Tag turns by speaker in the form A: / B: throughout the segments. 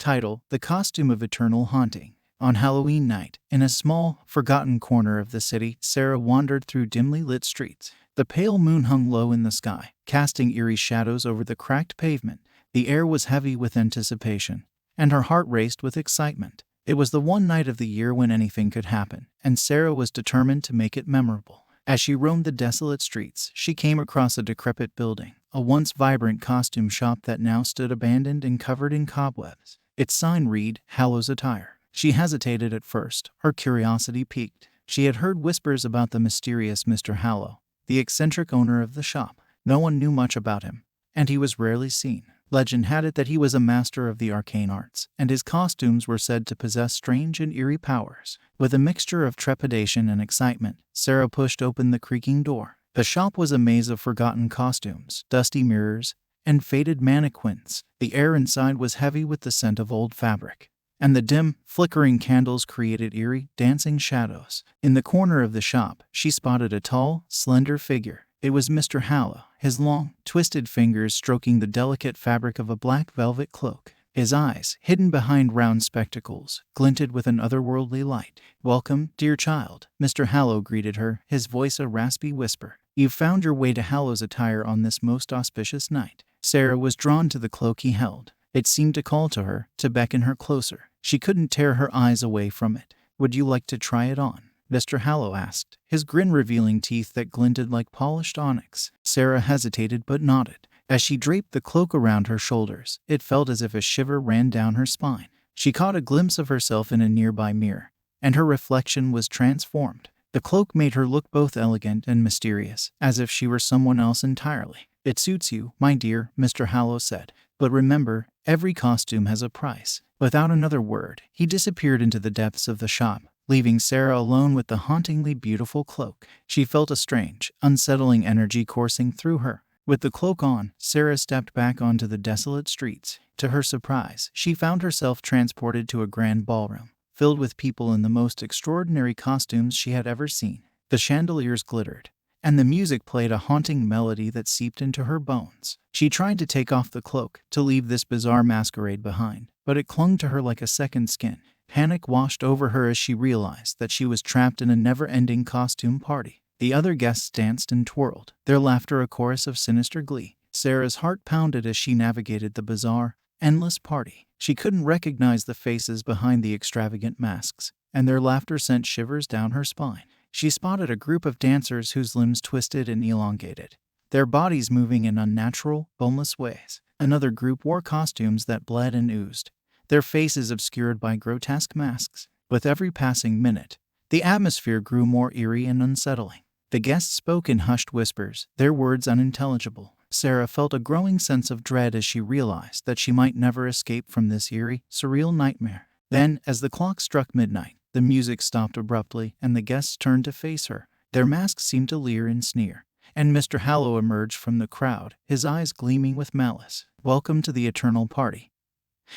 A: Title: The Costume of Eternal Haunting. On Halloween night, in a small, forgotten corner of the city, Sarah wandered through dimly lit streets. The pale moon hung low in the sky, casting eerie shadows over the cracked pavement. The air was heavy with anticipation, and her heart raced with excitement. It was the one night of the year when anything could happen, and Sarah was determined to make it memorable. As she roamed the desolate streets, she came across a decrepit building, a once vibrant costume shop that now stood abandoned and covered in cobwebs. Its sign read, "Hallows Attire." She hesitated at first, her curiosity piqued. She had heard whispers about the mysterious Mr. Hallow, the eccentric owner of the shop. No one knew much about him, and he was rarely seen. Legend had it that he was a master of the arcane arts, and his costumes were said to possess strange and eerie powers. With a mixture of trepidation and excitement, Sarah pushed open the creaking door. The shop was a maze of forgotten costumes, dusty mirrors, and faded mannequins. The air inside was heavy with the scent of old fabric, and the dim, flickering candles created eerie, dancing shadows. In the corner of the shop, she spotted a tall, slender figure. It was Mr. Hallow, his long, twisted fingers stroking the delicate fabric of a black velvet cloak. His eyes, hidden behind round spectacles, glinted with an otherworldly light. "Welcome, dear child," Mr. Hallow greeted her, his voice a raspy whisper. "You've found your way to Hallow's Attire on this most auspicious night." Sarah was drawn to the cloak he held. It seemed to call to her, to beckon her closer. She couldn't tear her eyes away from it. "Would you like to try it on?" Mr. Hallow asked, his grin revealing teeth that glinted like polished onyx. Sarah hesitated but nodded. As she draped the cloak around her shoulders, it felt as if a shiver ran down her spine. She caught a glimpse of herself in a nearby mirror, and her reflection was transformed. The cloak made her look both elegant and mysterious, as if she were someone else entirely. "It suits you, my dear," Mr. Hallow said. "But remember, every costume has a price." Without another word, he disappeared into the depths of the shop, leaving Sarah alone with the hauntingly beautiful cloak. She felt a strange, unsettling energy coursing through her. With the cloak on, Sarah stepped back onto the desolate streets. To her surprise, she found herself transported to a grand ballroom, filled with people in the most extraordinary costumes she had ever seen. The chandeliers glittered, and the music played a haunting melody that seeped into her bones. She tried to take off the cloak, to leave this bizarre masquerade behind, but it clung to her like a second skin. Panic washed over her as she realized that she was trapped in a never-ending costume party. The other guests danced and twirled, their laughter a chorus of sinister glee. Sarah's heart pounded as she navigated the bizarre, endless party. She couldn't recognize the faces behind the extravagant masks, and their laughter sent shivers down her spine. She spotted a group of dancers whose limbs twisted and elongated, their bodies moving in unnatural, boneless ways. Another group wore costumes that bled and oozed, their faces obscured by grotesque masks. With every passing minute, the atmosphere grew more eerie and unsettling. The guests spoke in hushed whispers, their words unintelligible. Sarah felt a growing sense of dread as she realized that she might never escape from this eerie, surreal nightmare. Then, as the clock struck midnight, the music stopped abruptly and the guests turned to face her. Their masks seemed to leer and sneer, and Mr. Hallow emerged from the crowd, his eyes gleaming with malice. "Welcome to the eternal party,"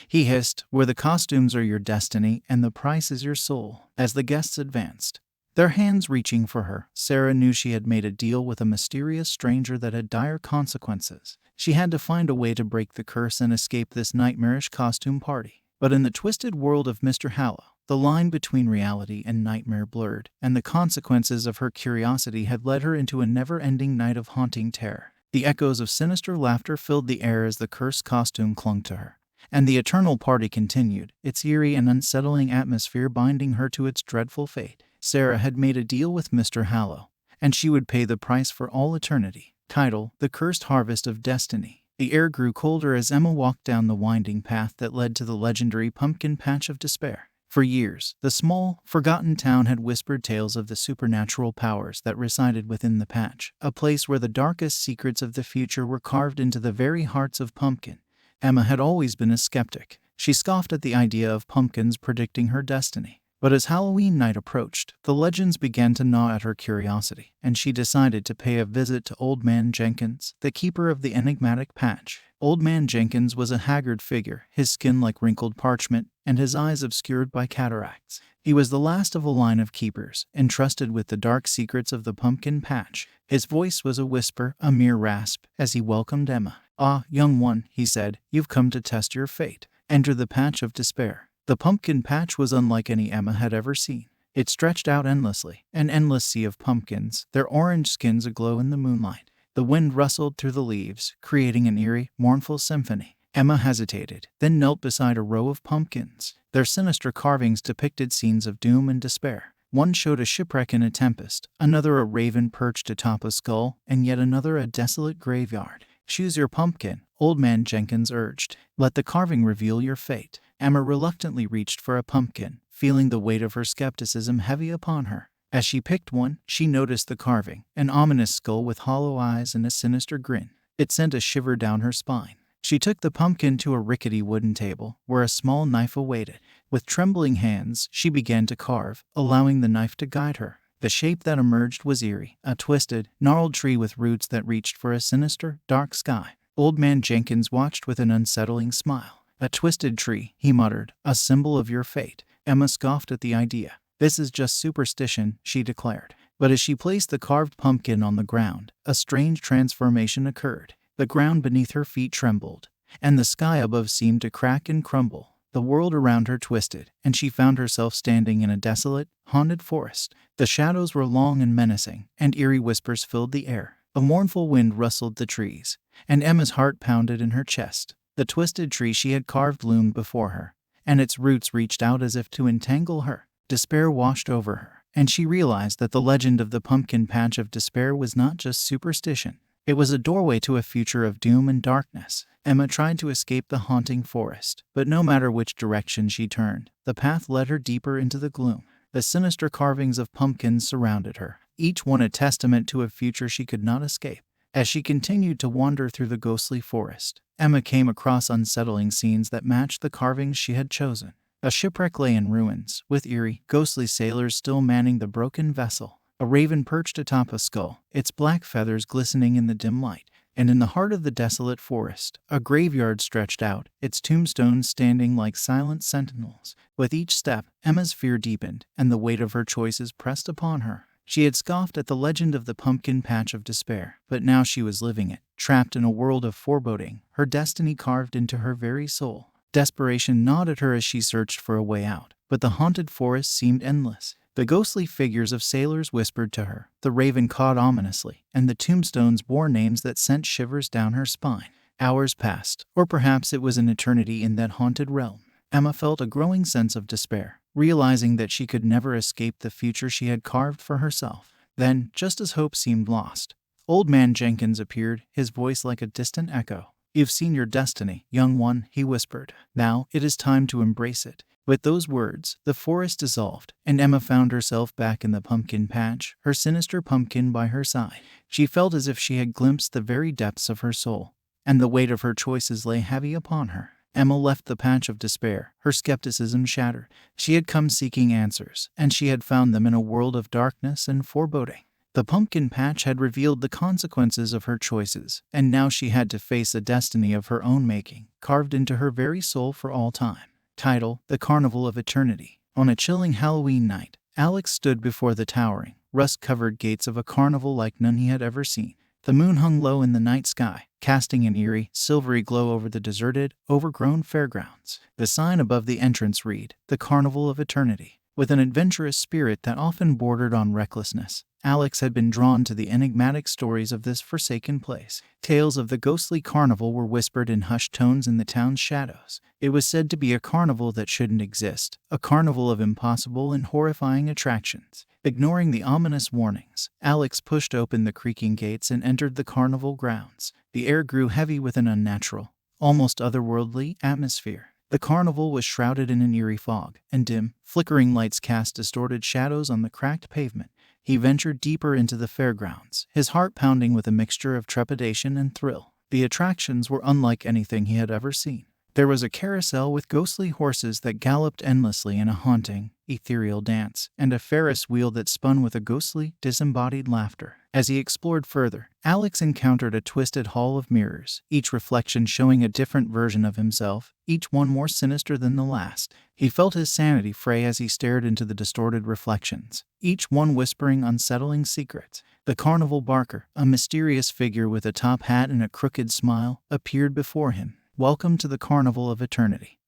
A: he hissed, "where the costumes are your destiny and the price is your soul." As the guests advanced, their hands reaching for her, Sarah knew she had made a deal with a mysterious stranger that had dire consequences. She had to find a way to break the curse and escape this nightmarish costume party. But in the twisted world of Mr. Hallow, the line between reality and nightmare blurred, and the consequences of her curiosity had led her into a never-ending night of haunting terror. The echoes of sinister laughter filled the air as the cursed costume clung to her, and the eternal party continued, its eerie and unsettling atmosphere binding her to its dreadful fate. Sarah had made a deal with Mr. Hallow, and she would pay the price for all eternity. Title: The Cursed Harvest of Destiny. The air grew colder as Emma walked down the winding path that led to the legendary pumpkin patch of despair. For years, the small, forgotten town had whispered tales of the supernatural powers that resided within the patch, a place where the darkest secrets of the future were carved into the very hearts of pumpkin. Emma had always been a skeptic. She scoffed at the idea of pumpkins predicting her destiny. But as Halloween night approached, the legends began to gnaw at her curiosity, and she decided to pay a visit to Old Man Jenkins, the keeper of the enigmatic patch. Old Man Jenkins was a haggard figure, his skin like wrinkled parchment, and his eyes obscured by cataracts. He was the last of a line of keepers, entrusted with the dark secrets of the pumpkin patch. His voice was a whisper, a mere rasp, as he welcomed Emma. "Ah, young one," he said, "you've come to test your fate. Enter the Patch of Despair. The pumpkin patch was unlike any Emma had ever seen. It stretched out endlessly, an endless sea of pumpkins, their orange skins aglow in the moonlight. The wind rustled through the leaves, creating an eerie, mournful symphony. Emma hesitated, then knelt beside a row of pumpkins. Their sinister carvings depicted scenes of doom and despair. One showed a shipwreck in a tempest, another a raven perched atop a skull, and yet another a desolate graveyard. "Choose your pumpkin," Old Man Jenkins urged. "Let the carving reveal your fate." Emma reluctantly reached for a pumpkin, feeling the weight of her skepticism heavy upon her. As she picked one, she noticed the carving, an ominous skull with hollow eyes and a sinister grin. It sent a shiver down her spine. She took the pumpkin to a rickety wooden table, where a small knife awaited. With trembling hands, she began to carve, allowing the knife to guide her. The shape that emerged was eerie, a twisted, gnarled tree with roots that reached for a sinister, dark sky. Old Man Jenkins watched with an unsettling smile. "A twisted tree," he muttered, "a symbol of your fate." Emma scoffed at the idea. "This is just superstition," she declared. But as she placed the carved pumpkin on the ground, a strange transformation occurred. The ground beneath her feet trembled, and the sky above seemed to crack and crumble. The world around her twisted, and she found herself standing in a desolate, haunted forest. The shadows were long and menacing, and eerie whispers filled the air. A mournful wind rustled the trees, and Emma's heart pounded in her chest. The twisted tree she had carved loomed before her, and its roots reached out as if to entangle her. Despair washed over her, and she realized that the legend of the pumpkin patch of despair was not just superstition. It was a doorway to a future of doom and darkness. Emma tried to escape the haunting forest, but no matter which direction she turned, the path led her deeper into the gloom. The sinister carvings of pumpkins surrounded her, each one a testament to a future she could not escape. As she continued to wander through the ghostly forest, Emma came across unsettling scenes that matched the carvings she had chosen. A shipwreck lay in ruins, with eerie, ghostly sailors still manning the broken vessel. A raven perched atop a skull, its black feathers glistening in the dim light. And in the heart of the desolate forest, a graveyard stretched out, its tombstones standing like silent sentinels. With each step, Emma's fear deepened, and the weight of her choices pressed upon her. She had scoffed at the legend of the pumpkin patch of despair, but now she was living it, trapped in a world of foreboding, her destiny carved into her very soul. Desperation gnawed at her as she searched for a way out, but the haunted forest seemed endless. The ghostly figures of sailors whispered to her, the raven cawed ominously, and the tombstones bore names that sent shivers down her spine. Hours passed, or perhaps it was an eternity in that haunted realm. Emma felt a growing sense of despair, realizing that she could never escape the future she had carved for herself. Then, just as hope seemed lost, Old Man Jenkins appeared, his voice like a distant echo. "You've seen your destiny, young one," he whispered. "Now it is time to embrace it." With those words, the forest dissolved, and Emma found herself back in the pumpkin patch, her sinister pumpkin by her side. She felt as if she had glimpsed the very depths of her soul, and the weight of her choices lay heavy upon her. Emma left the patch of despair, her skepticism shattered. She had come seeking answers, and she had found them in a world of darkness and foreboding. The pumpkin patch had revealed the consequences of her choices, and now she had to face a destiny of her own making, carved into her very soul for all time. Title: The Carnival of Eternity. On a chilling Halloween night, Alex stood before the towering, rust-covered gates of a carnival like none he had ever seen. The moon hung low in the night sky, casting an eerie, silvery glow over the deserted, overgrown fairgrounds. The sign above the entrance read, "The Carnival of Eternity." With an adventurous spirit that often bordered on recklessness, Alex had been drawn to the enigmatic stories of this forsaken place. Tales of the ghostly carnival were whispered in hushed tones in the town's shadows. It was said to be a carnival that shouldn't exist, a carnival of impossible and horrifying attractions. Ignoring the ominous warnings, Alex pushed open the creaking gates and entered the carnival grounds. The air grew heavy with an unnatural, almost otherworldly atmosphere. The carnival was shrouded in an eerie fog, and dim, flickering lights cast distorted shadows on the cracked pavement. He ventured deeper into the fairgrounds, his heart pounding with a mixture of trepidation and thrill. The attractions were unlike anything he had ever seen. There was a carousel with ghostly horses that galloped endlessly in a haunting, ethereal dance, and a Ferris wheel that spun with a ghostly, disembodied laughter. As he explored further, Alex encountered a twisted hall of mirrors, each reflection showing a different version of himself, each one more sinister than the last. He felt his sanity fray as he stared into the distorted reflections, each one whispering unsettling secrets. The carnival barker, a mysterious figure with a top hat and a crooked smile, appeared before him. "Welcome to the Carnival of Eternity.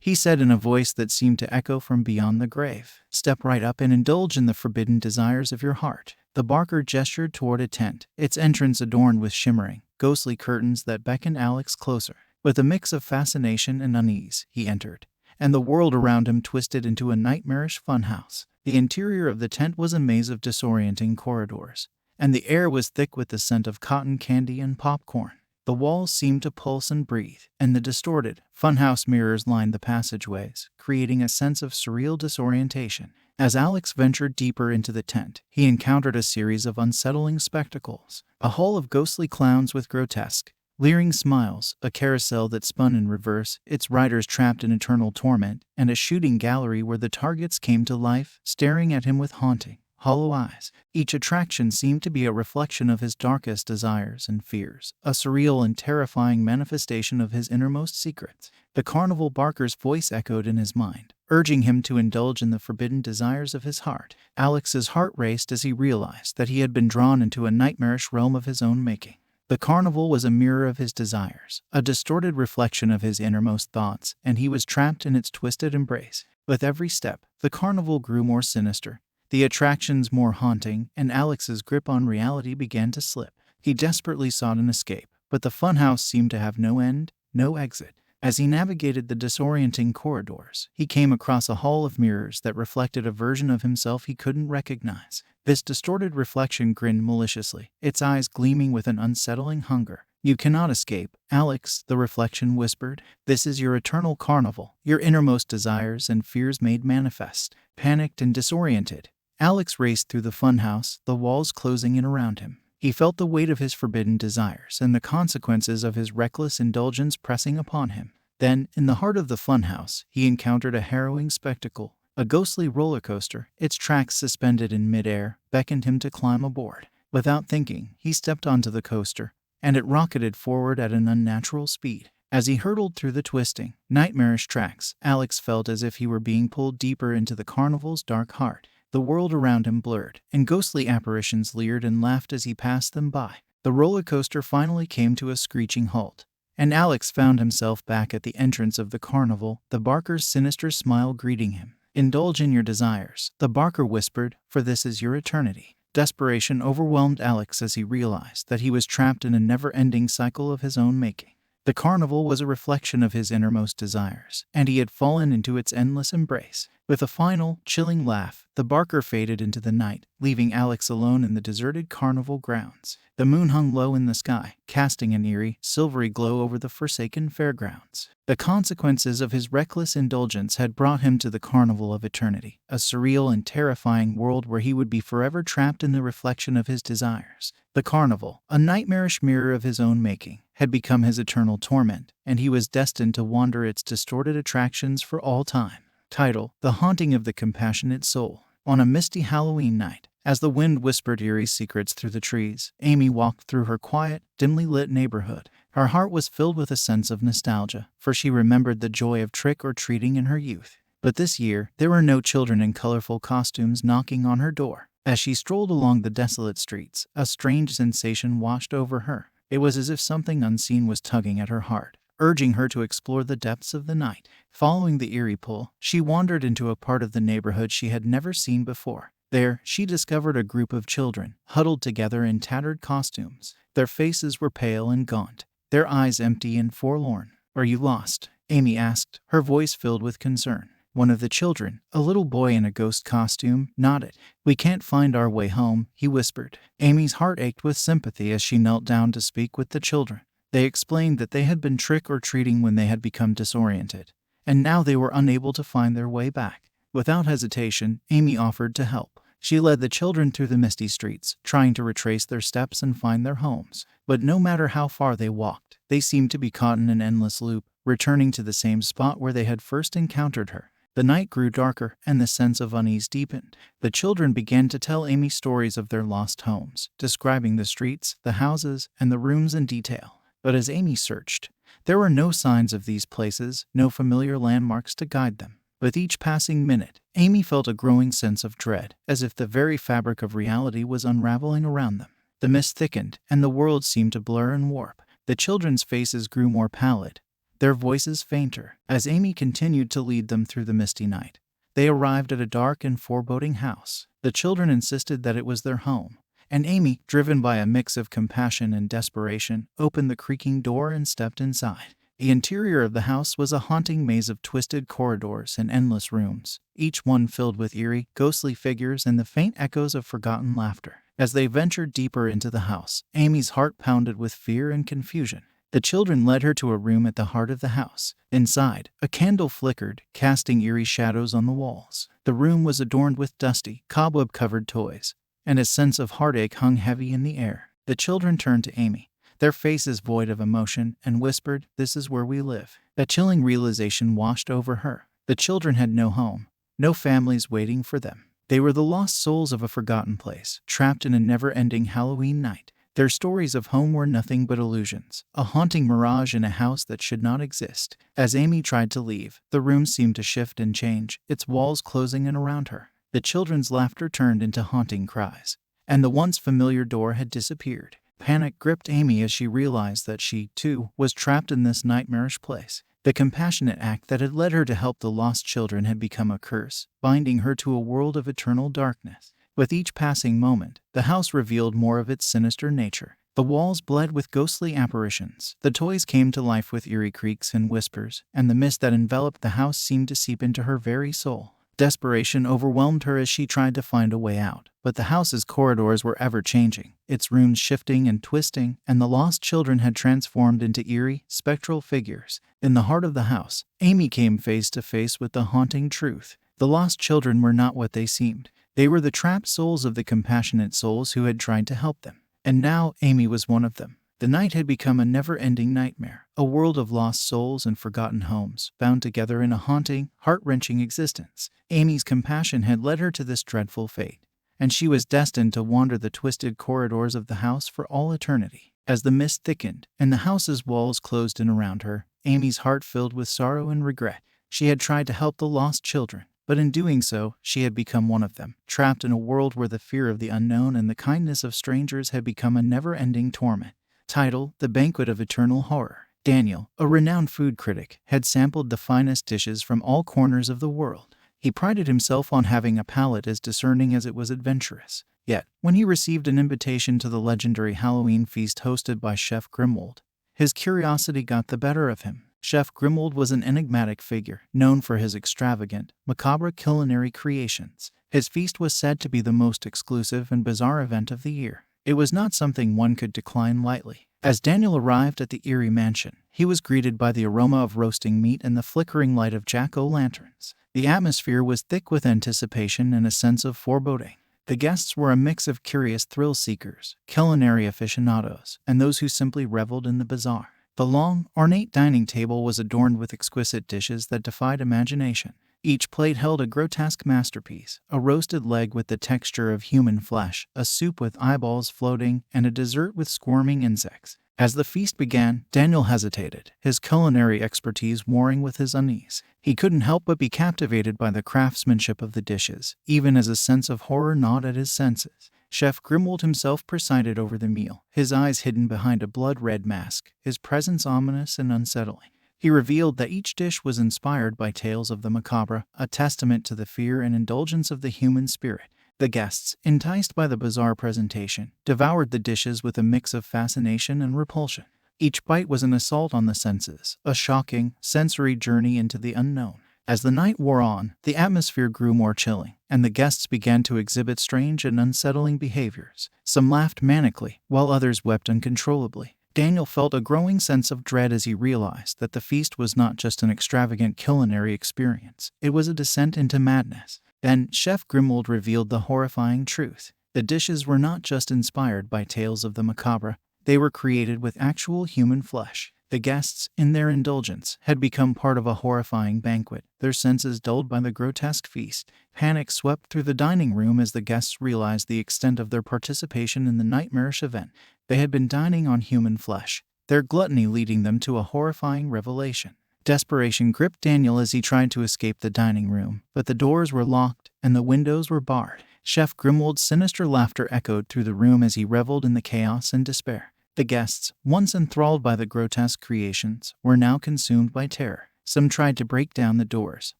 A: he said in a voice that seemed to echo from beyond the grave. "Step right up and indulge in the forbidden desires of your heart." The barker gestured toward a tent, its entrance adorned with shimmering, ghostly curtains that beckoned Alex closer. With a mix of fascination and unease, he entered, and the world around him twisted into a nightmarish funhouse. The interior of the tent was a maze of disorienting corridors, and the air was thick with the scent of cotton candy and popcorn. The walls seemed to pulse and breathe, and the distorted, funhouse mirrors lined the passageways, creating a sense of surreal disorientation. As Alex ventured deeper into the tent, he encountered a series of unsettling spectacles. A hall of ghostly clowns with grotesque, leering smiles, a carousel that spun in reverse, its riders trapped in eternal torment, and a shooting gallery where the targets came to life, staring at him with haunting, hollow eyes. Each attraction seemed to be a reflection of his darkest desires and fears, a surreal and terrifying manifestation of his innermost secrets. The carnival barker's voice echoed in his mind, urging him to indulge in the forbidden desires of his heart. Alex's heart raced as he realized that he had been drawn into a nightmarish realm of his own making. The carnival was a mirror of his desires, a distorted reflection of his innermost thoughts, and he was trapped in its twisted embrace. With every step, the carnival grew more sinister, the attractions more haunting, and Alex's grip on reality began to slip. He desperately sought an escape, but the funhouse seemed to have no end, no exit. As he navigated the disorienting corridors, he came across a hall of mirrors that reflected a version of himself he couldn't recognize. This distorted reflection grinned maliciously, its eyes gleaming with an unsettling hunger. "You cannot escape, Alex," the reflection whispered. "This is your eternal carnival, your innermost desires and fears made manifest." Panicked and disoriented, Alex raced through the funhouse, the walls closing in around him. He felt the weight of his forbidden desires and the consequences of his reckless indulgence pressing upon him. Then, in the heart of the funhouse, he encountered a harrowing spectacle. A ghostly roller coaster, its tracks suspended in midair, beckoned him to climb aboard. Without thinking, he stepped onto the coaster, and it rocketed forward at an unnatural speed. As he hurtled through the twisting, nightmarish tracks, Alex felt as if he were being pulled deeper into the carnival's dark heart. The world around him blurred, and ghostly apparitions leered and laughed as he passed them by. The roller coaster finally came to a screeching halt, and Alex found himself back at the entrance of the carnival, the barker's sinister smile greeting him. "Indulge in your desires," the barker whispered, "for this is your eternity." Desperation overwhelmed Alex as he realized that he was trapped in a never-ending cycle of his own making. The carnival was a reflection of his innermost desires, and he had fallen into its endless embrace. With a final, chilling laugh, the barker faded into the night, leaving Alex alone in the deserted carnival grounds. The moon hung low in the sky, casting an eerie, silvery glow over the forsaken fairgrounds. The consequences of his reckless indulgence had brought him to the carnival of eternity, a surreal and terrifying world where he would be forever trapped in the reflection of his desires. The carnival, a nightmarish mirror of his own making, had become his eternal torment, and he was destined to wander its distorted attractions for all time. Title: The Haunting of the Compassionate Soul. On a misty Halloween night, as the wind whispered eerie secrets through the trees, Amy walked through her quiet, dimly lit neighborhood. Her heart was filled with a sense of nostalgia, for she remembered the joy of trick-or-treating in her youth. But this year, there were no children in colorful costumes knocking on her door. As she strolled along the desolate streets, a strange sensation washed over her. It was as if something unseen was tugging at her heart, urging her to explore the depths of the night. Following the eerie pull, she wandered into a part of the neighborhood she had never seen before. There, she discovered a group of children, huddled together in tattered costumes. Their faces were pale and gaunt, their eyes empty and forlorn. "Are you lost?" Amy asked, her voice filled with concern. One of the children, a little boy in a ghost costume, nodded. "We can't find our way home," he whispered. Amy's heart ached with sympathy as she knelt down to speak with the children. They explained that they had been trick-or-treating when they had become disoriented, and now they were unable to find their way back. Without hesitation, Amy offered to help. She led the children through the misty streets, trying to retrace their steps and find their homes. But no matter how far they walked, they seemed to be caught in an endless loop, returning to the same spot where they had first encountered her. The night grew darker, and the sense of unease deepened. The children began to tell Amy stories of their lost homes, describing the streets, the houses, and the rooms in detail. But as Amy searched, there were no signs of these places, no familiar landmarks to guide them. With each passing minute, Amy felt a growing sense of dread, as if the very fabric of reality was unraveling around them. The mist thickened, and the world seemed to blur and warp. The children's faces grew more pallid, their voices fainter, as Amy continued to lead them through the misty night. They arrived at a dark and foreboding house. The children insisted that it was their home, and Amy, driven by a mix of compassion and desperation, opened the creaking door and stepped inside. The interior of the house was a haunting maze of twisted corridors and endless rooms, each one filled with eerie, ghostly figures and the faint echoes of forgotten laughter. As they ventured deeper into the house, Amy's heart pounded with fear and confusion. The children led her to a room at the heart of the house. Inside, a candle flickered, casting eerie shadows on the walls. The room was adorned with dusty, cobweb-covered toys, and a sense of heartache hung heavy in the air. The children turned to Amy, their faces void of emotion, and whispered, "This is where we live." A chilling realization washed over her. The children had no home, no families waiting for them. They were the lost souls of a forgotten place, trapped in a never-ending Halloween night. Their stories of home were nothing but illusions, a haunting mirage in a house that should not exist. As Amy tried to leave, the room seemed to shift and change, its walls closing in around her. The children's laughter turned into haunting cries, and the once familiar door had disappeared. Panic gripped Amy as she realized that she, too, was trapped in this nightmarish place. The compassionate act that had led her to help the lost children had become a curse, binding her to a world of eternal darkness. With each passing moment, the house revealed more of its sinister nature. The walls bled with ghostly apparitions. The toys came to life with eerie creaks and whispers, and the mist that enveloped the house seemed to seep into her very soul. Desperation overwhelmed her as she tried to find a way out, but the house's corridors were ever-changing, its rooms shifting and twisting, and the lost children had transformed into eerie, spectral figures. In the heart of the house, Amy came face to face with the haunting truth. The lost children were not what they seemed. They were the trapped souls of the compassionate souls who had tried to help them. And now, Amy was one of them. The night had become a never-ending nightmare, a world of lost souls and forgotten homes, bound together in a haunting, heart-wrenching existence. Amy's compassion had led her to this dreadful fate, and she was destined to wander the twisted corridors of the house for all eternity. As the mist thickened, and the house's walls closed in around her, Amy's heart filled with sorrow and regret. She had tried to help the lost children, but in doing so, she had become one of them, trapped in a world where the fear of the unknown and the kindness of strangers had become a never-ending torment. Title: The Banquet of Eternal Horror. Daniel, a renowned food critic, had sampled the finest dishes from all corners of the world. He prided himself on having a palate as discerning as it was adventurous. Yet, when he received an invitation to the legendary Halloween feast hosted by Chef Grimwold, his curiosity got the better of him. Chef Grimwold was an enigmatic figure, known for his extravagant, macabre culinary creations. His feast was said to be the most exclusive and bizarre event of the year. It was not something one could decline lightly. As Daniel arrived at the eerie mansion, he was greeted by the aroma of roasting meat and the flickering light of jack-o'-lanterns. The atmosphere was thick with anticipation and a sense of foreboding. The guests were a mix of curious thrill-seekers, culinary aficionados, and those who simply reveled in the bizarre. The long, ornate dining table was adorned with exquisite dishes that defied imagination. Each plate held a grotesque masterpiece, a roasted leg with the texture of human flesh, a soup with eyeballs floating, and a dessert with squirming insects. As the feast began, Daniel hesitated, his culinary expertise warring with his unease. He couldn't help but be captivated by the craftsmanship of the dishes, even as a sense of horror gnawed at his senses. Chef Grimwold himself presided over the meal, his eyes hidden behind a blood-red mask, his presence ominous and unsettling. He revealed that each dish was inspired by tales of the macabre, a testament to the fear and indulgence of the human spirit. The guests, enticed by the bizarre presentation, devoured the dishes with a mix of fascination and repulsion. Each bite was an assault on the senses, a shocking, sensory journey into the unknown. As the night wore on, the atmosphere grew more chilling, and the guests began to exhibit strange and unsettling behaviors. Some laughed manically, while others wept uncontrollably. Daniel felt a growing sense of dread as he realized that the feast was not just an extravagant culinary experience, it was a descent into madness. Then, Chef Grimwold revealed the horrifying truth. The dishes were not just inspired by tales of the macabre, they were created with actual human flesh. The guests, in their indulgence, had become part of a horrifying banquet, their senses dulled by the grotesque feast. Panic swept through the dining room as the guests realized the extent of their participation in the nightmarish event. They had been dining on human flesh, their gluttony leading them to a horrifying revelation. Desperation gripped Daniel as he tried to escape the dining room, but the doors were locked and the windows were barred. Chef Grimwold's sinister laughter echoed through the room as he reveled in the chaos and despair. The guests, once enthralled by the grotesque creations, were now consumed by terror. Some tried to break down the doors,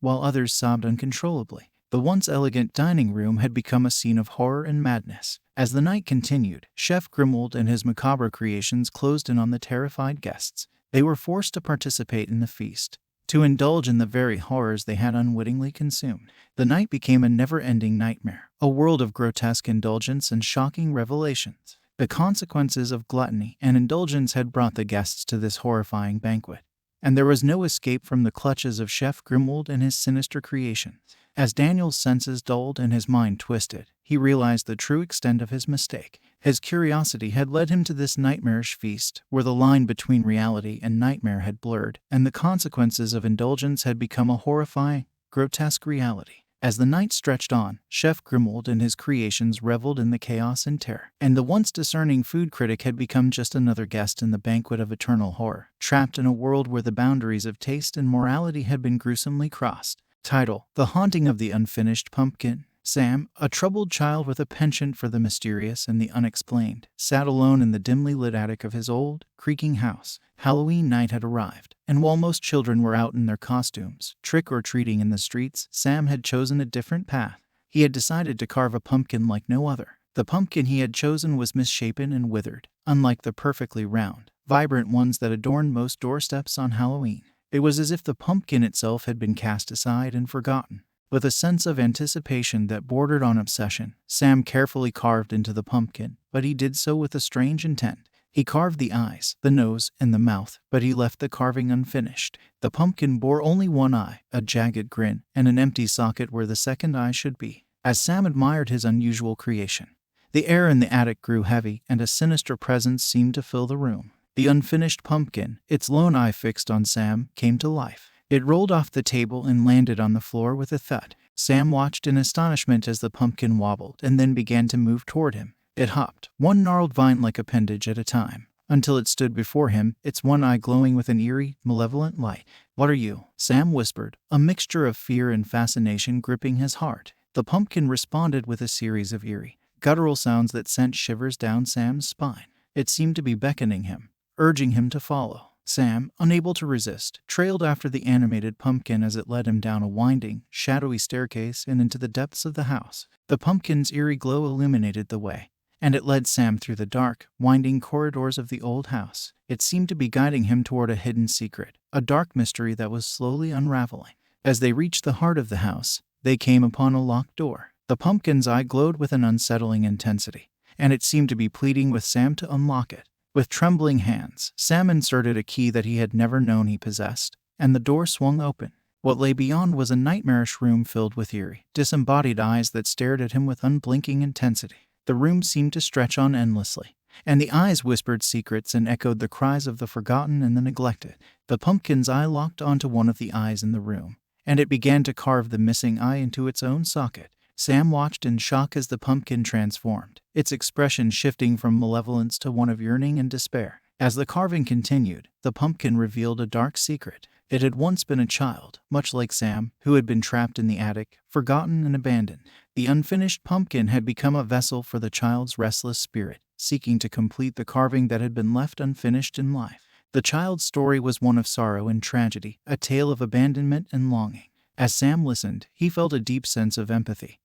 A: while others sobbed uncontrollably. The once elegant dining room had become a scene of horror and madness. As the night continued, Chef Grimwald and his macabre creations closed in on the terrified guests. They were forced to participate in the feast, to indulge in the very horrors they had unwittingly consumed. The night became a never-ending nightmare, a world of grotesque indulgence and shocking revelations. The consequences of gluttony and indulgence had brought the guests to this horrifying banquet, and there was no escape from the clutches of Chef Grimwald and his sinister creations. As Daniel's senses dulled and his mind twisted, he realized the true extent of his mistake. His curiosity had led him to this nightmarish feast, where the line between reality and nightmare had blurred, and the consequences of indulgence had become a horrifying, grotesque reality. As the night stretched on, Chef Grimwald and his creations reveled in the chaos and terror, and the once discerning food critic had become just another guest in the banquet of eternal horror, trapped in a world where the boundaries of taste and morality had been gruesomely crossed. Title: The Haunting of the Unfinished Pumpkin. Sam, a troubled child with a penchant for the mysterious and the unexplained, sat alone in the dimly lit attic of his old, creaking house. Halloween night had arrived, and while most children were out in their costumes, trick-or-treating in the streets, Sam had chosen a different path. He had decided to carve a pumpkin like no other. The pumpkin he had chosen was misshapen and withered, unlike the perfectly round, vibrant ones that adorned most doorsteps on Halloween. It was as if the pumpkin itself had been cast aside and forgotten. With a sense of anticipation that bordered on obsession, Sam carefully carved into the pumpkin, but he did so with a strange intent. He carved the eyes, the nose, and the mouth, but he left the carving unfinished. The pumpkin bore only one eye, a jagged grin, and an empty socket where the second eye should be. As Sam admired his unusual creation, the air in the attic grew heavy, and a sinister presence seemed to fill the room. The unfinished pumpkin, its lone eye fixed on Sam, came to life. It rolled off the table and landed on the floor with a thud. Sam watched in astonishment as the pumpkin wobbled and then began to move toward him. It hopped, one gnarled vine-like appendage at a time, until it stood before him, its one eye glowing with an eerie, malevolent light. "What are you?" Sam whispered, a mixture of fear and fascination gripping his heart. The pumpkin responded with a series of eerie, guttural sounds that sent shivers down Sam's spine. It seemed to be beckoning him, urging him to follow. Sam, unable to resist, trailed after the animated pumpkin as it led him down a winding, shadowy staircase and into the depths of the house. The pumpkin's eerie glow illuminated the way, and it led Sam through the dark, winding corridors of the old house. It seemed to be guiding him toward a hidden secret, a dark mystery that was slowly unraveling. As they reached the heart of the house, they came upon a locked door. The pumpkin's eye glowed with an unsettling intensity, and it seemed to be pleading with Sam to unlock it. With trembling hands, Sam inserted a key that he had never known he possessed, and the door swung open. What lay beyond was a nightmarish room filled with eerie, disembodied eyes that stared at him with unblinking intensity. The room seemed to stretch on endlessly, and the eyes whispered secrets and echoed the cries of the forgotten and the neglected. The pumpkin's eye locked onto one of the eyes in the room, and it began to carve the missing eye into its own socket. Sam watched in shock as the pumpkin transformed, its expression shifting from malevolence to one of yearning and despair. As the carving continued, the pumpkin revealed a dark secret. It had once been a child, much like Sam, who had been trapped in the attic, forgotten and abandoned. The unfinished pumpkin had become a vessel for the child's restless spirit, seeking to complete the carving that had been left unfinished in life. The child's story was one of sorrow and tragedy, a tale of abandonment and longing. As Sam listened, he felt a deep sense of empathy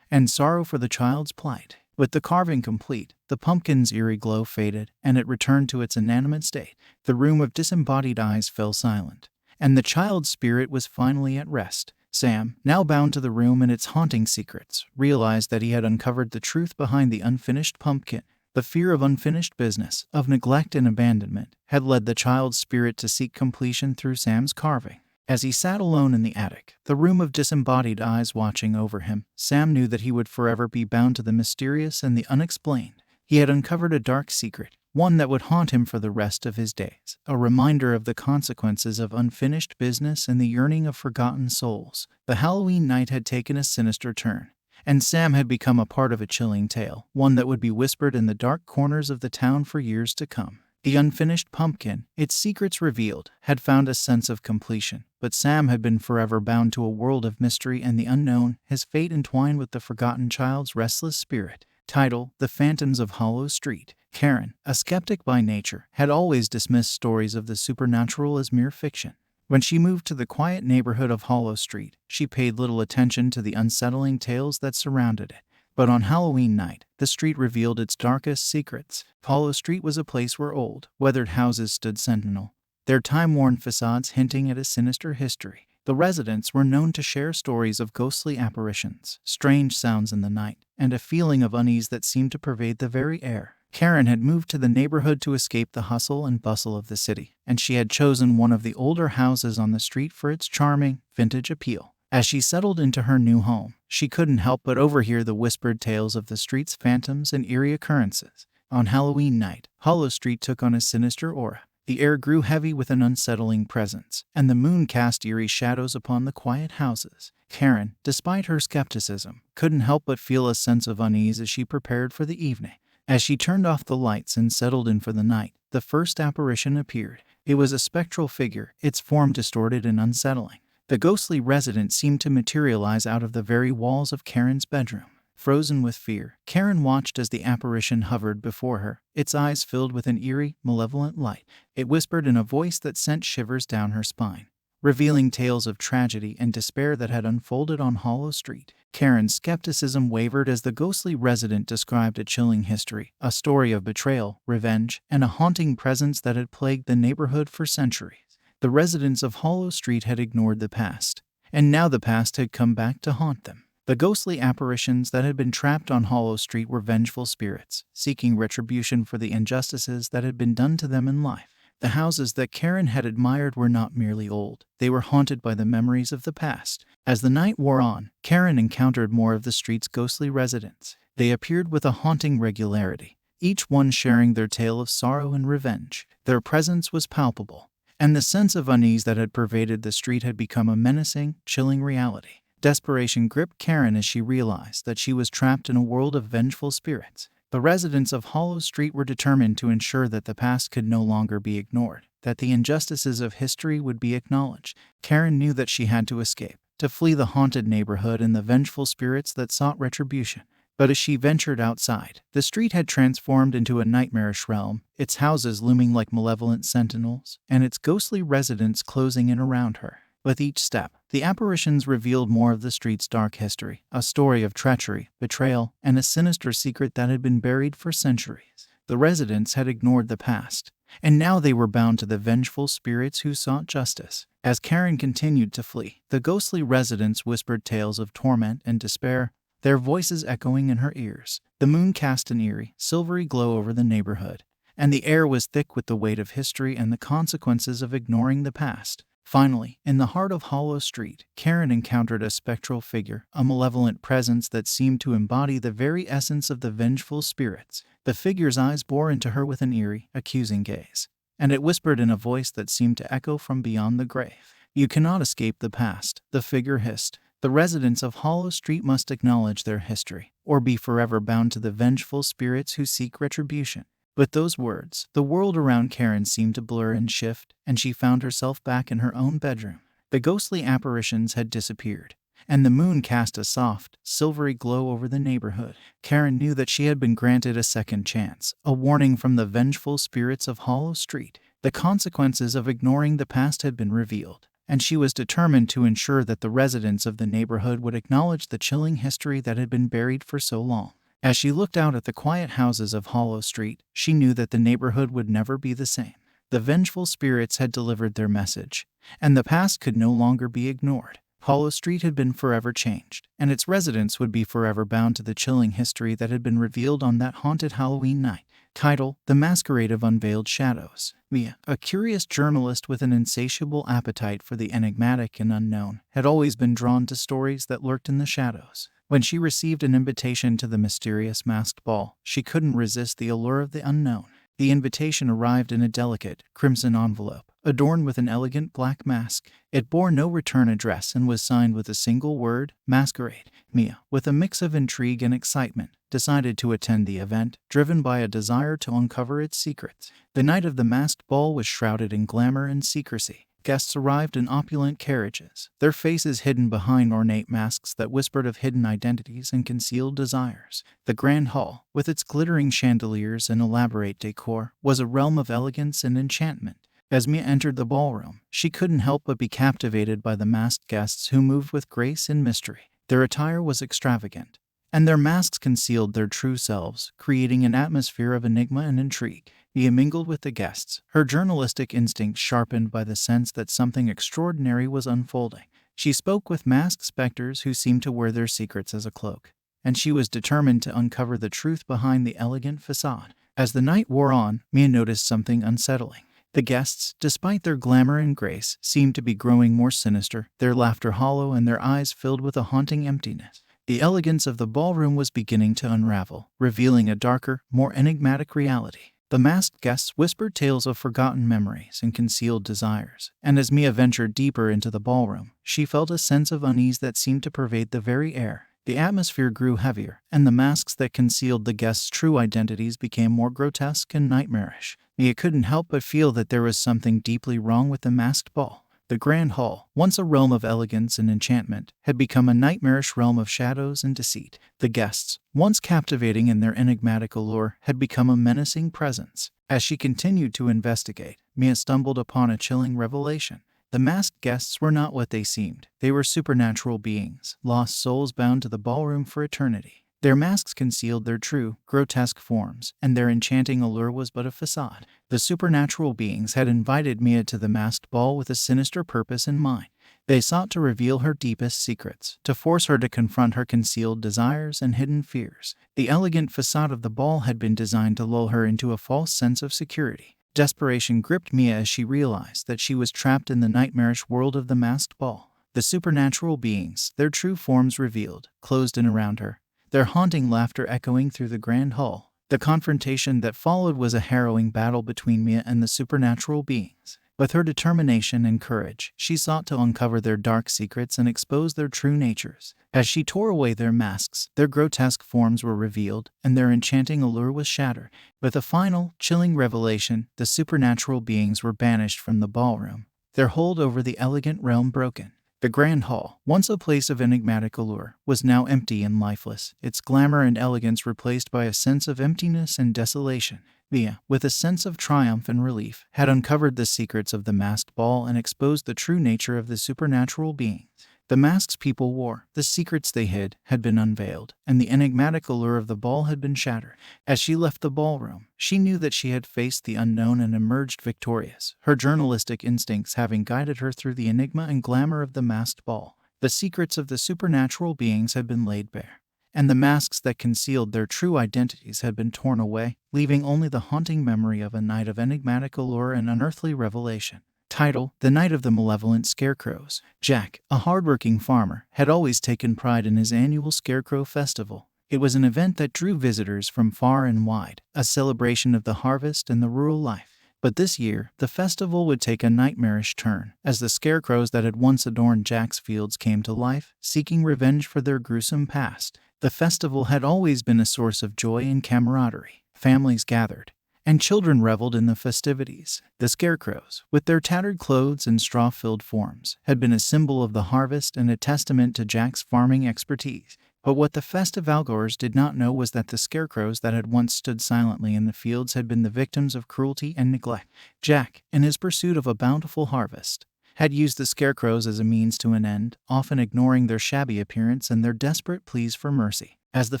A: and sorrow for the child's plight. With the carving complete, the pumpkin's eerie glow faded, and it returned to its inanimate state. The room of disembodied eyes fell silent, and the child's spirit was finally at rest. Sam, now bound to the room and its haunting secrets, realized that he had uncovered the truth behind the unfinished pumpkin. The fear of unfinished business, of neglect and abandonment, had led the child's spirit to seek completion through Sam's carving. As he sat alone in the attic, the room of disembodied eyes watching over him, Sam knew that he would forever be bound to the mysterious and the unexplained. He had uncovered a dark secret, one that would haunt him for the rest of his days, a reminder of the consequences of unfinished business and the yearning of forgotten souls. The Halloween night had taken a sinister turn, and Sam had become a part of a chilling tale, one that would be whispered in the dark corners of the town for years to come. The unfinished pumpkin, its secrets revealed, had found a sense of completion, but Sam had been forever bound to a world of mystery and the unknown, his fate entwined with the forgotten child's restless spirit. Title: The Phantoms of Hollow Street. Karen, a skeptic by nature, had always dismissed stories of the supernatural as mere fiction. When she moved to the quiet neighborhood of Hollow Street, she paid little attention to the unsettling tales that surrounded it. But on Halloween night, the street revealed its darkest secrets. Hollow Street was a place where old, weathered houses stood sentinel, their time-worn facades hinting at a sinister history. The residents were known to share stories of ghostly apparitions, strange sounds in the night, and a feeling of unease that seemed to pervade the very air. Karen had moved to the neighborhood to escape the hustle and bustle of the city, and she had chosen one of the older houses on the street for its charming, vintage appeal. As she settled into her new home, she couldn't help but overhear the whispered tales of the street's phantoms and eerie occurrences. On Halloween night, Hollow Street took on a sinister aura. The air grew heavy with an unsettling presence, and the moon cast eerie shadows upon the quiet houses. Karen, despite her skepticism, couldn't help but feel a sense of unease as she prepared for the evening. As she turned off the lights and settled in for the night, the first apparition appeared. It was a spectral figure, its form distorted and unsettling. The ghostly resident seemed to materialize out of the very walls of Karen's bedroom. Frozen with fear, Karen watched as the apparition hovered before her, its eyes filled with an eerie, malevolent light. It whispered in a voice that sent shivers down her spine, revealing tales of tragedy and despair that had unfolded on Hollow Street. Karen's skepticism wavered as the ghostly resident described a chilling history, a story of betrayal, revenge, and a haunting presence that had plagued the neighborhood for centuries. The residents of Hollow Street had ignored the past, and now the past had come back to haunt them. The ghostly apparitions that had been trapped on Hollow Street were vengeful spirits, seeking retribution for the injustices that had been done to them in life. The houses that Karen had admired were not merely old, they were haunted by the memories of the past. As the night wore on, Karen encountered more of the street's ghostly residents. They appeared with a haunting regularity, each one sharing their tale of sorrow and revenge. Their presence was palpable, and the sense of unease that had pervaded the street had become a menacing, chilling reality. Desperation gripped Karen as she realized that she was trapped in a world of vengeful spirits. The residents of Hollow Street were determined to ensure that the past could no longer be ignored, that the injustices of history would be acknowledged. Karen knew that she had to escape, to flee the haunted neighborhood and the vengeful spirits that sought retribution. But as she ventured outside, the street had transformed into a nightmarish realm, its houses looming like malevolent sentinels, and its ghostly residents closing in around her. With each step, the apparitions revealed more of the street's dark history, a story of treachery, betrayal, and a sinister secret that had been buried for centuries. The residents had ignored the past, and now they were bound to the vengeful spirits who sought justice. As Karen continued to flee, the ghostly residents whispered tales of torment and despair, their voices echoing in her ears. The moon cast an eerie, silvery glow over the neighborhood, and the air was thick with the weight of history and the consequences of ignoring the past. Finally, in the heart of Hollow Street, Karen encountered a spectral figure, a malevolent presence that seemed to embody the very essence of the vengeful spirits. The figure's eyes bore into her with an eerie, accusing gaze, and it whispered in a voice that seemed to echo from beyond the grave. "You cannot escape the past," the figure hissed. "The residents of Hollow Street must acknowledge their history, or be forever bound to the vengeful spirits who seek retribution." With those words, the world around Karen seemed to blur and shift, and she found herself back in her own bedroom. The ghostly apparitions had disappeared, and the moon cast a soft, silvery glow over the neighborhood. Karen knew that she had been granted a second chance, a warning from the vengeful spirits of Hollow Street. The consequences of ignoring the past had been revealed, and she was determined to ensure that the residents of the neighborhood would acknowledge the chilling history that had been buried for so long. As she looked out at the quiet houses of Hollow Street, she knew that the neighborhood would never be the same. The vengeful spirits had delivered their message, and the past could no longer be ignored. Hollow Street had been forever changed, and its residents would be forever bound to the chilling history that had been revealed on that haunted Halloween night. Title: The Masquerade of Unveiled Shadows. Mia, a curious journalist with an insatiable appetite for the enigmatic and unknown, had always been drawn to stories that lurked in the shadows. When she received an invitation to the mysterious masked ball, she couldn't resist the allure of the unknown. The invitation arrived in a delicate, crimson envelope, adorned with an elegant black mask. It bore no return address and was signed with a single word: Masquerade. Mia, with a mix of intrigue and excitement, decided to attend the event, driven by a desire to uncover its secrets. The night of the masked ball was shrouded in glamour and secrecy. Guests arrived in opulent carriages, their faces hidden behind ornate masks that whispered of hidden identities and concealed desires. The grand hall, with its glittering chandeliers and elaborate decor, was a realm of elegance and enchantment. As Mia entered the ballroom, she couldn't help but be captivated by the masked guests who moved with grace and mystery. Their attire was extravagant, and their masks concealed their true selves, creating an atmosphere of enigma and intrigue. Mia mingled with the guests, her journalistic instincts sharpened by the sense that something extraordinary was unfolding. She spoke with masked specters who seemed to wear their secrets as a cloak, and she was determined to uncover the truth behind the elegant facade. As the night wore on, Mia noticed something unsettling. The guests, despite their glamour and grace, seemed to be growing more sinister, their laughter hollow and their eyes filled with a haunting emptiness. The elegance of the ballroom was beginning to unravel, revealing a darker, more enigmatic reality. The masked guests whispered tales of forgotten memories and concealed desires, and as Mia ventured deeper into the ballroom, she felt a sense of unease that seemed to pervade the very air. The atmosphere grew heavier, and the masks that concealed the guests' true identities became more grotesque and nightmarish. Mia couldn't help but feel that there was something deeply wrong with the masked ball. The grand hall, once a realm of elegance and enchantment, had become a nightmarish realm of shadows and deceit. The guests, once captivating in their enigmatic allure, had become a menacing presence. As she continued to investigate, Mia stumbled upon a chilling revelation. The masked guests were not what they seemed. They were supernatural beings, lost souls bound to the ballroom for eternity. Their masks concealed their true, grotesque forms, and their enchanting allure was but a facade. The supernatural beings had invited Mia to the masked ball with a sinister purpose in mind. They sought to reveal her deepest secrets, to force her to confront her concealed desires and hidden fears. The elegant facade of the ball had been designed to lull her into a false sense of security. Desperation gripped Mia as she realized that she was trapped in the nightmarish world of the masked ball. The supernatural beings, their true forms revealed, closed in around her, their haunting laughter echoing through the grand hall. The confrontation that followed was a harrowing battle between Mia and the supernatural beings. With her determination and courage, she sought to uncover their dark secrets and expose their true natures. As she tore away their masks, their grotesque forms were revealed, and their enchanting allure was shattered. With a final, chilling revelation, the supernatural beings were banished from the ballroom, their hold over the elegant realm broken. The grand hall, once a place of enigmatic allure, was now empty and lifeless, its glamour and elegance replaced by a sense of emptiness and desolation. Mia, with a sense of triumph and relief, had uncovered the secrets of the masked ball and exposed the true nature of the supernatural beings. The masks people wore, the secrets they hid, had been unveiled, and the enigmatic allure of the ball had been shattered. As she left the ballroom, she knew that she had faced the unknown and emerged victorious, her journalistic instincts having guided her through the enigma and glamour of the masked ball. The secrets of the supernatural beings had been laid bare, and the masks that concealed their true identities had been torn away, leaving only the haunting memory of a night of enigmatic allure and unearthly revelation. Title: The Night of the Malevolent Scarecrows. Jack, a hardworking farmer, had always taken pride in his annual Scarecrow Festival. It was an event that drew visitors from far and wide, a celebration of the harvest and the rural life. But this year, the festival would take a nightmarish turn, as the scarecrows that had once adorned Jack's fields came to life, seeking revenge for their gruesome past. The festival had always been a source of joy and camaraderie. Families gathered, and children reveled in the festivities. The scarecrows, with their tattered clothes and straw-filled forms, had been a symbol of the harvest and a testament to Jack's farming expertise. But what the festive outgoers did not know was that the scarecrows that had once stood silently in the fields had been the victims of cruelty and neglect. Jack, in his pursuit of a bountiful harvest, had used the scarecrows as a means to an end, often ignoring their shabby appearance and their desperate pleas for mercy. As the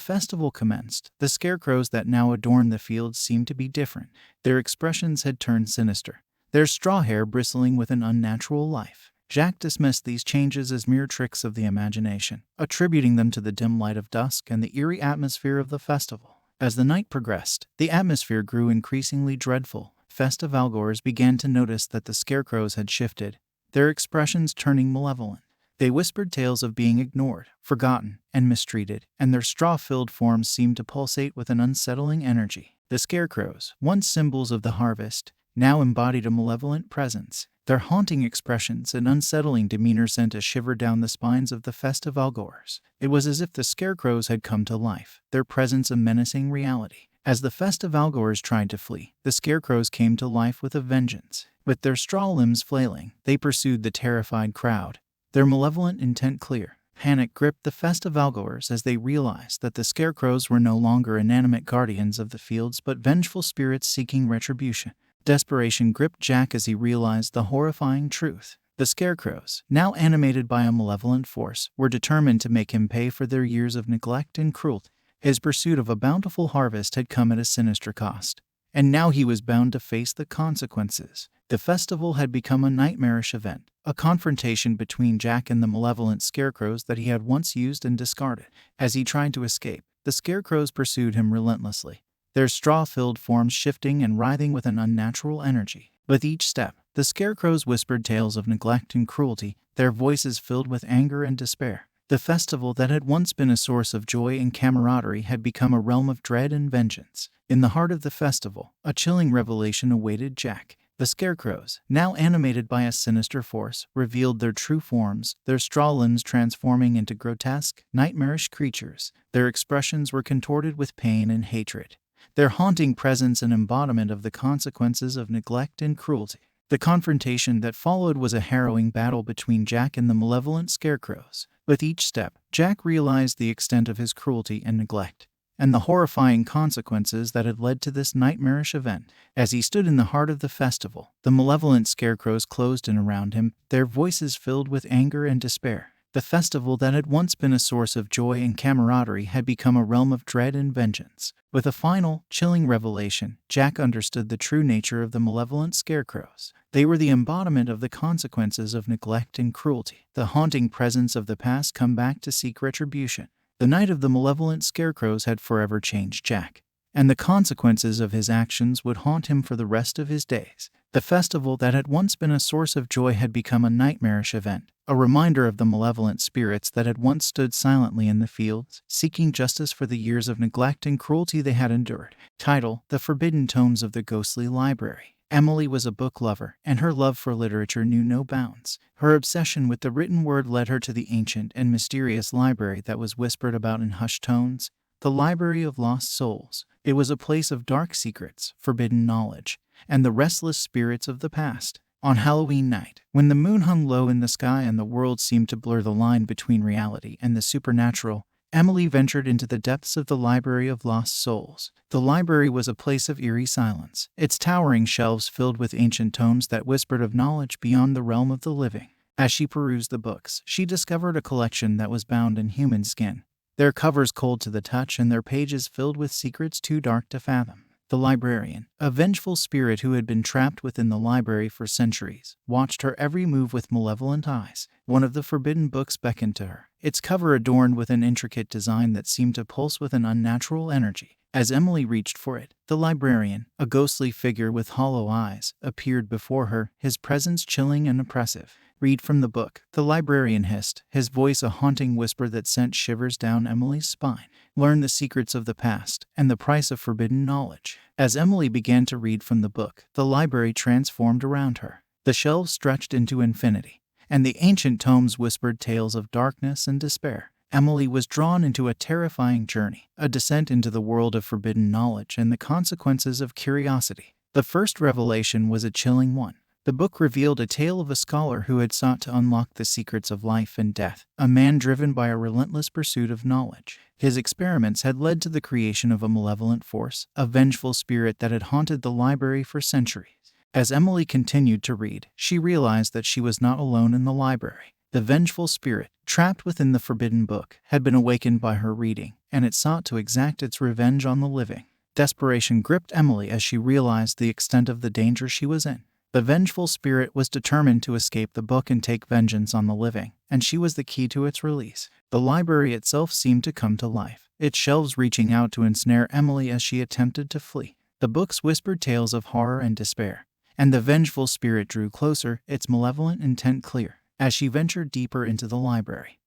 A: festival commenced, the scarecrows that now adorned the fields seemed to be different. Their expressions had turned sinister, their straw hair bristling with an unnatural life. Jack dismissed these changes as mere tricks of the imagination, attributing them to the dim light of dusk and the eerie atmosphere of the festival. As the night progressed, the atmosphere grew increasingly dreadful. Festive outgoers began to notice that the scarecrows had shifted, their expressions turning malevolent. They whispered tales of being ignored, forgotten, and mistreated, and their straw-filled forms seemed to pulsate with an unsettling energy. The scarecrows, once symbols of the harvest, now embodied a malevolent presence. Their haunting expressions and unsettling demeanor sent a shiver down the spines of the festive outgoers. It was as if the scarecrows had come to life, their presence a menacing reality. As the festivalgoers tried to flee, the Scarecrows came to life with a vengeance. With their straw limbs flailing, they pursued the terrified crowd, their malevolent intent clear. Panic gripped the festivalgoers as they realized that the Scarecrows were no longer inanimate guardians of the fields but vengeful spirits seeking retribution. Desperation gripped Jack as he realized the horrifying truth. The Scarecrows, now animated by a malevolent force, were determined to make him pay for their years of neglect and cruelty. His pursuit of a bountiful harvest had come at a sinister cost, and now he was bound to face the consequences. The festival had become a nightmarish event, a confrontation between Jack and the malevolent Scarecrows that he had once used and discarded. As he tried to escape, the Scarecrows pursued him relentlessly, their straw-filled forms shifting and writhing with an unnatural energy. With each step, the Scarecrows whispered tales of neglect and cruelty, their voices filled with anger and despair. The festival that had once been a source of joy and camaraderie had become a realm of dread and vengeance. In the heart of the festival, a chilling revelation awaited Jack. The Scarecrows, now animated by a sinister force, revealed their true forms, their straw limbs transforming into grotesque, nightmarish creatures. Their expressions were contorted with pain and hatred, their haunting presence an embodiment of the consequences of neglect and cruelty. The confrontation that followed was a harrowing battle between Jack and the malevolent Scarecrows. With each step, Jack realized the extent of his cruelty and neglect, and the horrifying consequences that had led to this nightmarish event. As he stood in the heart of the festival, the malevolent Scarecrows closed in around him, their voices filled with anger and despair. The festival that had once been a source of joy and camaraderie had become a realm of dread and vengeance. With a final, chilling revelation, Jack understood the true nature of the malevolent Scarecrows. They were the embodiment of the consequences of neglect and cruelty, the haunting presence of the past come back to seek retribution. The night of the malevolent Scarecrows had forever changed Jack, and the consequences of his actions would haunt him for the rest of his days. The festival that had once been a source of joy had become a nightmarish event, a reminder of the malevolent spirits that had once stood silently in the fields, seeking justice for the years of neglect and cruelty they had endured. Title: The Forbidden Tomes of the Ghostly Library. Emily was a book lover, and her love for literature knew no bounds. Her obsession with the written word led her to the ancient and mysterious library that was whispered about in hushed tones, the Library of Lost Souls. It was a place of dark secrets, forbidden knowledge, and the restless spirits of the past. On Halloween night, when the moon hung low in the sky and the world seemed to blur the line between reality and the supernatural, Emily ventured into the depths of the Library of Lost Souls. The library was a place of eerie silence, its towering shelves filled with ancient tomes that whispered of knowledge beyond the realm of the living. As she perused the books, she discovered a collection that was bound in human skin, their covers cold to the touch and their pages filled with secrets too dark to fathom. The librarian, a vengeful spirit who had been trapped within the library for centuries, watched her every move with malevolent eyes. One of the forbidden books beckoned to her, its cover adorned with an intricate design that seemed to pulse with an unnatural energy. As Emily reached for it, the librarian, a ghostly figure with hollow eyes, appeared before her, his presence chilling and oppressive. "Read from the book," the librarian hissed, his voice a haunting whisper that sent shivers down Emily's spine. "Learn the secrets of the past and the price of forbidden knowledge." As Emily began to read from the book, the library transformed around her. The shelves stretched into infinity, and the ancient tomes whispered tales of darkness and despair. Emily was drawn into a terrifying journey, a descent into the world of forbidden knowledge and the consequences of curiosity. The first revelation was a chilling one. The book revealed a tale of a scholar who had sought to unlock the secrets of life and death, a man driven by a relentless pursuit of knowledge. His experiments had led to the creation of a malevolent force, a vengeful spirit that had haunted the library for centuries. As Emily continued to read, she realized that she was not alone in the library. The vengeful spirit, trapped within the forbidden book, had been awakened by her reading, and it sought to exact its revenge on the living. Desperation gripped Emily as she realized the extent of the danger she was in. The vengeful spirit was determined to escape the book and take vengeance on the living, and she was the key to its release. The library itself seemed to come to life, its shelves reaching out to ensnare Emily as she attempted to flee. The books whispered tales of horror and despair, and the vengeful spirit drew closer, its malevolent intent clear. As she ventured deeper into the library,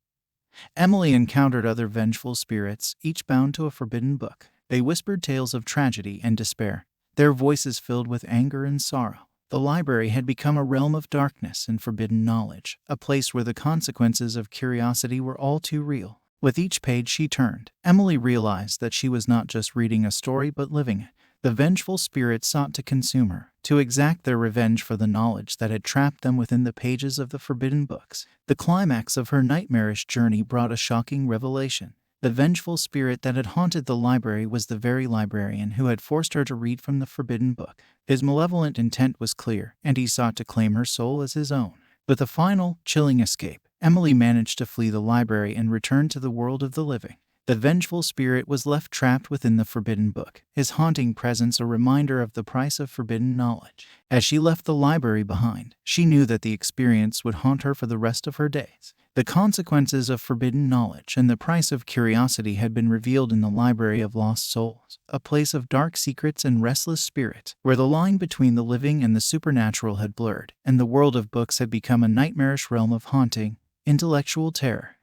A: Emily encountered other vengeful spirits, each bound to a forbidden book. They whispered tales of tragedy and despair, their voices filled with anger and sorrow. The library had become a realm of darkness and forbidden knowledge, a place where the consequences of curiosity were all too real. With each page she turned, Emily realized that she was not just reading a story but living it. The vengeful spirit sought to consume her, to exact their revenge for the knowledge that had trapped them within the pages of the forbidden books. The climax of her nightmarish journey brought a shocking revelation. The vengeful spirit that had haunted the library was the very librarian who had forced her to read from the forbidden book. His malevolent intent was clear, and he sought to claim her soul as his own. With a final, chilling escape, Emily managed to flee the library and return to the world of the living. The vengeful spirit was left trapped within the forbidden book, his haunting presence a reminder of the price of forbidden knowledge. As she left the library behind, she knew that the experience would haunt her for the rest of her days. The consequences of forbidden knowledge and the price of curiosity had been revealed in the Library of Lost Souls, a place of dark secrets and restless spirits, where the line between the living and the supernatural had blurred, and the world of books had become a nightmarish realm of haunting, intellectual terror.